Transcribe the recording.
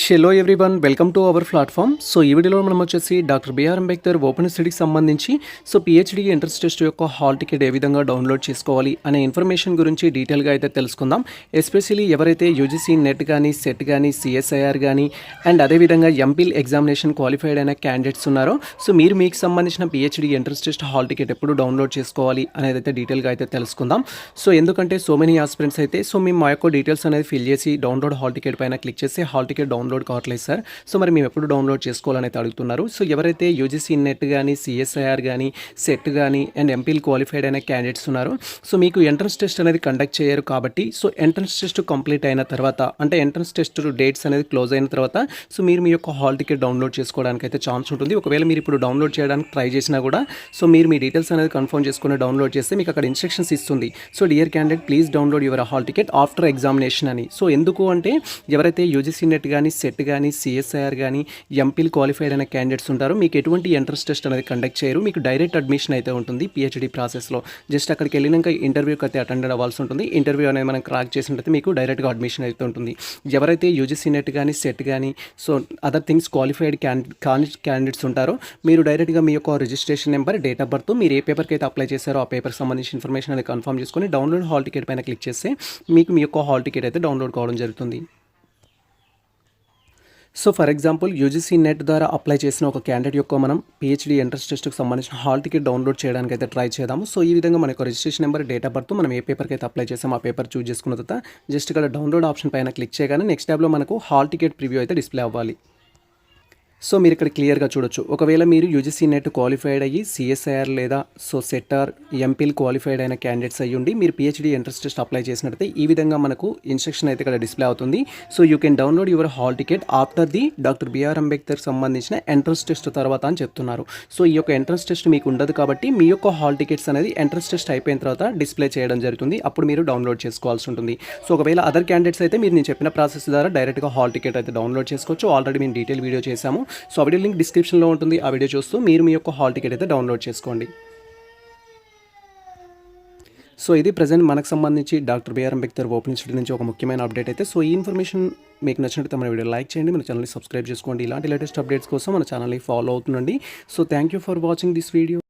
Hello everyone, welcome to our platform. So ఈ వీడియోలో మనం వచ్చేసి డాక్టర్ బిఆర్ అంబేద్కర్ ఓపెన్ స్టడీకి సంబంధించి పిహెచ్డి ఎంట్రన్స్ టెస్ట్ యొక్క హాల్ టికెట్ ఏ విధంగా డౌన్లోడ్ చేసుకోవాలి అనే ఇన్ఫర్మేషన్ గురించి డీటెయిల్గా అయితే తెలుసుకుందాం. ఎస్పెషల్లీ ఎవరైతే యూజీసీ నెట్ కానీ సెట్ కానీ సిఎస్ఐఆర్ కానీ అండ్ అదేవిధంగా ఎంపిల్ ఎగ్జామినేషన్ క్వాలిఫైడ్ అయిన క్యాండిడేట్స్ ఉన్నారో మీరు మీకు సంబంధించిన PhD entrance test hall ticket ఎప్పుడు డౌన్లోడ్ చేసుకోవాలి అనేది అయితే డీటెయిల్గా అయితే తెలుసుకుందాం. ఎందుకంటే మెనీ ఆస్పిరెంట్స్ అయితే మేము మా యొక్క డీటెయిల్స్ అనేది ఫిల్ చేసి డౌన్లోడ్ హాల్ టికెట్ పైన క్లిక్ చేసి హాల్ టికెట్ డౌన్లోడ్ కావట్లేదు సార్. మరి మేము ఎప్పుడు డౌన్లోడ్ చేసుకోవాలని అయితే అడుగుతున్నారు. ఎవరైతే యూజీసీ నెట్ కానీ సిఎస్ఐఆర్ కానీ సెట్ కానీ అండ్ ఎంపీల్ క్వాలిఫైడ్ అయిన క్యాండిడేట్స్ ఉన్నారో మీకు ఎంట్రన్స్ టెస్ట్ అనేది కండక్ట్ చేయరు కాబట్టి ఎంట్రన్స్ టెస్ట్ కంప్లీట్ అయిన తర్వాత అంటే ఎంట్రన్స్ టెస్ట్ డేట్స్ అనేది క్లోజ్ అయిన తర్వాత మీరు మీ యొక్క హాల్ టికెట్ డౌన్లోడ్ చేసుకోవడానికి అయితే ఛాన్స్ ఉంటుంది. ఒకవేళ మీరు ఇప్పుడు డౌన్లోడ్ చేయడానికి ట్రై చేసినా కూడా మీరు మీ డీటెయిల్స్ అనేది కన్ఫర్మ్ చేసుకుని డౌన్లోడ్ చేస్తే మీకు అక్కడ ఇన్స్ట్రక్షన్స్ ఇస్తుంది. Dear candidate please download your hall ticket after examination అని. ఎందుకు అంటే ఎవరైతే యూజీసీ నెట్ కానీ సెట్ కానీ సిఎస్ఐఆర్ కానీ ఎంపీల్ క్వాలిఫైడ్ అయిన క్యాండిడేట్స్ ఉంటారో మీకు ఎటువంటి ఎంట్రన్స్ టెస్ట్ అనేది కండక్ట్ చేయరు. మీకు డైరెక్ట్ అడ్మిషన్ అయితే ఉంటుంది పిహెచ్డి ప్రాసెస్లో. జస్ట్ అక్కడికి వెళ్ళినాక ఇంటర్వ్యూకి అయితే అటెండ్ అవ్వాల్సి ఉంటుంది. ఇంటర్వ్యూ అనేది మనం క్రాక్ చేసినట్టు మీకు డైరెక్ట్గా అడ్మిషన్ అయితే ఉంటుంది. ఎవరైతే యూజీసీ నెట్ కానీ సెట్ కానీ అదర్ థింగ్స్ క్వాలిఫైడ్ క్యాండిడేట్స్ ఉంటారో మీరు డైరెక్ట్గా మీ యొక్క registration number, date of birth, మీరు ఏ పేపర్కి అయితే అప్లై చేశారో ఆ పేపర్కి సంబంధించిన ఇన్ఫర్మేషన్ అనేది కన్ఫర్మ్ చేసుకొని డౌన్లోడ్ హాల్ టికెట్ పైన క్లిక్ చేస్తే మీకు మీ యొక్క హాల్ టికెట్ అయితే డౌన్లోడ్ కావడం జరుగుతుంది. ఫర్ ఎగ్జాంపుల్ యూజీసీ నెట్ ద్వారా అప్లై చేసిన ఒక క్యాండిడేట్ యొక్క మనం పిహెచ్డి ఎంట్రన్స్ టెస్ట్కి సంబంధించిన హాల్ టికెట్ డౌన్లోడ్ చేయడానికి అయితే ట్రై చేద్దాము. ఈ విధంగా మన యొక్క registration number, date of birth, మనం ఏ పేపర్కి అయితే అప్లై చేసామో ఆ పేపర్ చూస్ చేసుకున్న తర్వాత జస్ట్ ఇక్కడ డౌన్లోడ్ ఆప్షన్ పైన క్లిక్ చేయగానే నెక్స్ట్ ట్యాబ్లో మనకు హాల్ టికెట్ ప్రివ్యూ అయితే డిస్ప్లే అవ్వాలి. మీరు ఇక్కడ క్లియర్గా చూడొచ్చు. ఒకవేళ మీరు యూజీసీ నెట్ క్వాలిఫైడ్ అయ్యి సిఎస్ఐఆర్ లేదా సెట్ఆర్ ఎంపీల్ క్వాలిఫైడ్ అయిన క్యాండిడేట్స్ అయ్యి ఉండి మీరు పిహెచ్డి ఎంట్రన్స్ టెస్ట్ అప్లై చేసినట్టయితే ఈ విధంగా మనకు ఇన్స్ట్రక్షన్ అయితే ఇక్కడ డిస్ప్లే అవుతుంది. You can download your hall ticket after the doctor BR Ambedkar సంబంధించిన ఎంట్రన్స్ టెస్ట్ తర్వాత అని చెప్తున్నారు. ఈ యొక్క ఎంట్రన్స్ టెస్ట్ మీకు ఉండదు కాబట్టి మీ యొక్క హాల్ టికెట్స్ అనేది ఎంట్రన్స్ టెస్ట్ అయిపోయిన తర్వాత డిస్ప్లే చేయడం జరుగుతుంది. అప్పుడు మీరు డౌన్లోడ్ చేసుకోవాల్సి ఉంటుంది. ఒకవేళ అదర్ క్యాండిడేట్స్ అయితే మీరు నేను చెప్పిన ప్రాసెస్ ద్వారా డైరెక్ట్గా హాల్ టికెట్ అయితే డౌన్లోడ్ చేసుకోవచ్చు. ఆల్రెడీ మేము డీటెయిల్ వీడియో చేశాము. ఆ వీడియో లింక్ డిస్క్రిప్షన్లో ఉంటుంది. ఆ వీడియో చూస్తూ మీరు మీ యొక్క హాల్ టికెట్ అయితే డౌన్లోడ్ చేసుకోండి. ఇది ప్రజెంట్ మనకు సంబంధించి doctor BR Ambedkar open study నుంచి ఒక ముఖ్యమైన అప్డేట్ అయితే. ఈ ఇన్ఫర్మేషన్ మీకు నచ్చినట్లయితే మన వీడియో లైక్ చేయండి, మన ఛానల్ని సబ్స్క్రైబ్ చేసుకోండి. ఇలాంటి లేటెస్ట్ అప్డేట్స్ కోసం మన ఛానల్ని ఫాలో అవుతుండండి. Thank you for watching this video.